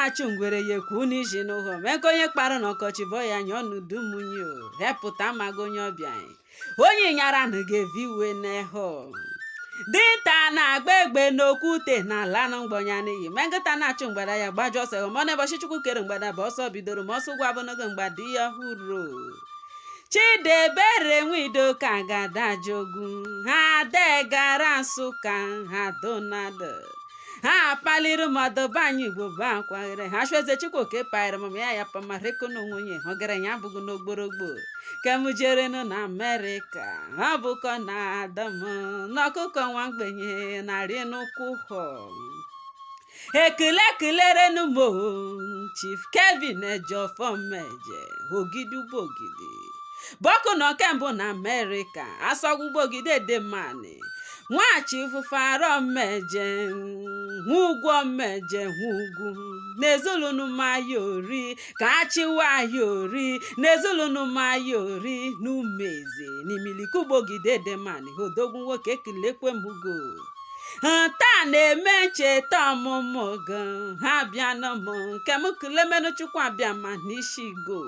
na-achụ ngwere yekwu n'iji n'ụhọ mekonye kpara n'ọkọchị bọ ya nye ọnụdụ munye hepụta mago onye ọbịa onye nyara na ga-evi iwe n'eho dinta na-agba egbe n'okwute na ala na mgbọnya n'iyi megịta na-achụ mgbada ya gbajụ ọsọ mọna ụbọchị chukwu kere mgbada bụ ọsọ bidoro ma ọsọ gwa abụnogo mgbada ya hụrụ Chidebere nwido ka gadajogu ha degara Nsụka ha donado ha paliri mmadụ banye Igbo bụ akwaghere ha chweze Chukwuoke paịrị mama ya pamareko n'onwenye họgara ya bụgo n'ogborogbo kemujerenu na Amerịka ha bụkọ na Adam n'ọkụkọ nwa mgbenye narị n'ụkwụ họ ekele mo Chief Kevin Omeje.Ogidi of Ubogidi Burknor kembụ na Amerịka Asogwa Ubogidi Edem Ani nwachi fufara Omeje ugwu Omeje ugwu n'ezulunu mayori ka achịwa ayori n'ezulunu mayori n'umeze n'imiliki Ubogidi Edem Ani Odogwu Nwoke kilekwe mugo taa na-eme ncheta ọmụmụ gị ha bịanụ m nke m kilemenu Chukwu abịa ma n'ishigo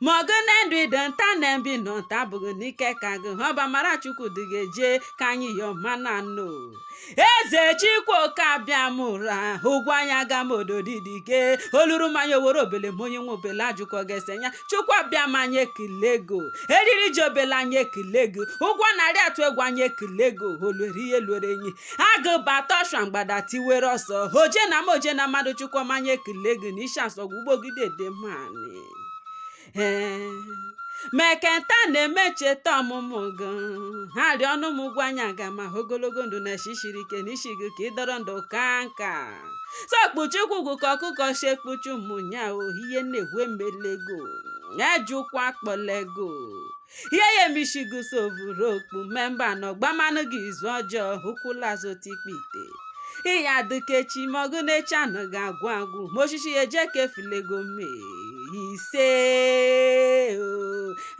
Mogene ndụ nta na mbi nọ nta bụghị n'ike ka gị ọba mara Chukwu dị ga-eje ka anyị yọ mana no eze Chukwuoke abịa mụra ụgwọ anya ga m ododidike oluru mmanya owere obele m onye nwe obele ajụkọ ga-esenya Chukwu abịa manya ekilego eriri ji obele anya ekilego ụgwọ narị atụ egwu anya ekilego olwere ihe lwere enyi agụbata ọshwa mgbada tiwere ọsọ oje na mmadụ Chukwu manya ekilego na isi Asogwa Ubogidi Edem Ani mekenta na-eme ncheta ọmụmụ gị ha rịọ ọnụ m ụgwọ anya ga ma ogologo ndụ na shishiri ike n'isi gị ka ịdọrọ ndụ ka nka sokpuchukwu gụ ka ọkụkọ shekpuchu mụnya ohihe na-egwe melego ejukwa akpọlego ihe ya emishigu sovuru okpu memba na ọgbamanụ gị izu ọjọọ ụkwụlazotikpite ihe adụkechi mogụ na-eche anụ ga-agwụ agwụ ma oshishi ya eje kefulego mee ise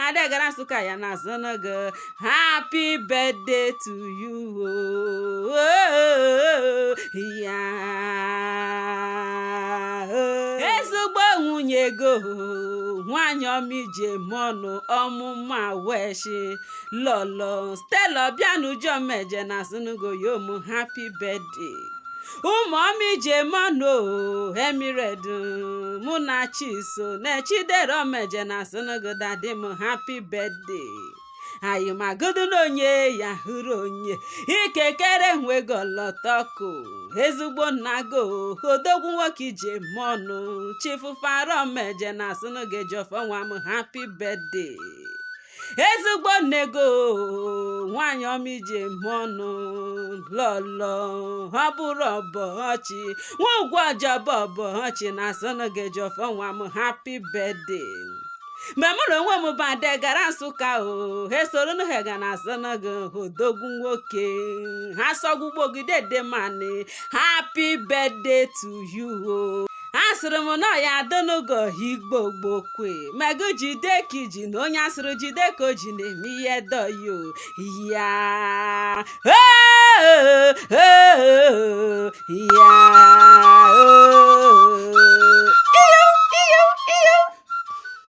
adegara Nsụka ya na zonogo happy birthday to you ya ezigbo nwunye go nwanyị ọma ije mọnụ ọmụma weshi lọlọ Stella Obianuju Omeje na zonogo yomu happy birthday ụmụ ọma ije mọnụ emiredu mụ na Chiso na Chidera Omeje na zonogo dadi m happy birthday anyị magodu n'onye ya hụrụ onye ikekere nwego lọtọkụ ezigbo nnago Odogwu Nwoke Edem Ani Chief Fara Omeje na zonogo jọfọ nwa m happy birthday ezigbo nnego nwanyị ọma Edem Ani lọlọ ọ bụrụ ọbọchị nwa ugwu ọjọbọ ọbọchị na zonogo jọfọ nwa m happy birthday mgbe mụrụ onwe m badegara Nsụka esoro n'hega na zonogo Odogwu Nwoke Asogwa Ubogidi Edem Ani happy birthday to you asịrị m na ya adịnugo igbo gbokwe mego jide ka iji na onye asịrị jide ka o ji na-eme ihe doyo ya ya